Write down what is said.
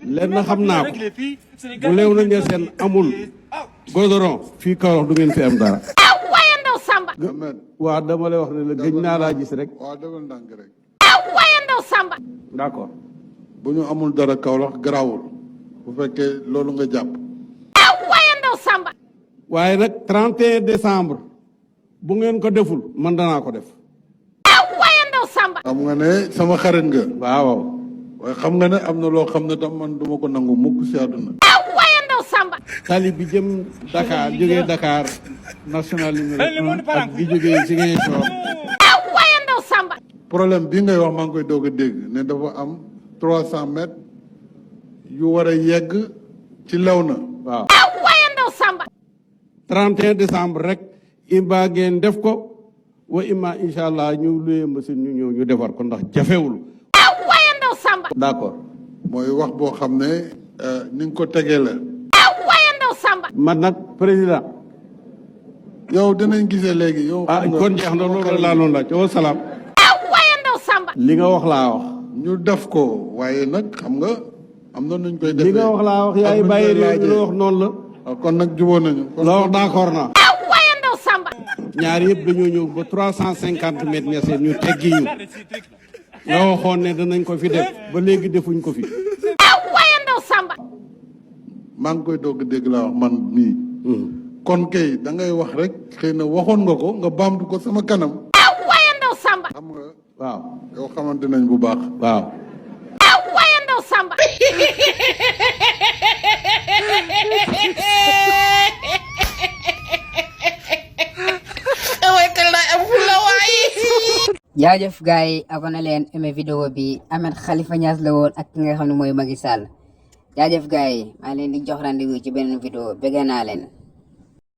lenn xam naa ko bu leew na nga seen amul goudron fii Kaolack du ngeen fi am dara. waaye ndaw Samba. waaw dama lay wax ne la gëj naa laa gis rek. waaw defal ndànk rek. waaye ndaw Samba. d'accord. bu ñu amul dara Kaolack garaawul bu fekkee loolu nga jàpp. waaye ndaw Samba. waaye nag 31 décembre bu ngeen ko deful man danaa ko def. waaye ndaw Samba. xam nga ne sama xarit nga. waaw. waaye xam nga ne am na loo xam ne tam man duma ko nangu mukk si àdduna. waaye ndaw Samba. tali bi jëm Dakar jógee Dakar national numéro 1 ak bi jógee Ziguinchor. waaye ndaw Samba. problème bii ngay wax maa ngi koy doog a dégg ne dafa am 300 mètres yu war a yegg ci lew na. waaw. waaye ndaw Samba. 31 décembre rek imba ngeen def ko wa imma incha allah ñu luyee machine ñu ñëw ñu defar ko ndax jafewul. waaye ndaw Samba. d'accord. mooy wax boo xam ne ni nga ko tegee la. waaye ndaw Samba. man nag président. yow dinañ gisee léegi yow. kon jeex na loolu laa noonu laaj wa salaam. waaye ndaw Samba. li nga wax laa wax. ñu def ko waaye nag xam nga am na nuñ koy defee. li nga wax laa wax yaay bàyyi réew mi la wax noonu la. kon nag jubóo nañu. la wax d'accord naa. waaye ndaw Samba. ñaar yëpp dañoo ñëw ba 350 mètres ña seen ñu teggi ñu. nga waxoon ne danañ ko fi def ba léegi defuñ ko fi. waaye ndaw Samba. maa ngi koy doog a dégg laa wax man mii. kon kay da ngay wax rek xëy na waxoon nga ko nga baamtu ko sama kanam. waaye ndaw Samba. xam nga. waaw. yow xamante nañ bu baax. waaw. waaye ndaw Samba. jaajëf gars yi abonné leen aimé vidéo bi Ahmed Khalifa Niasse la woon ak ki nga xam ne mooy Macky Sall jaajëf gars yi maa leen di jox rendez-vous ci beneen vidéo bëgg naa leen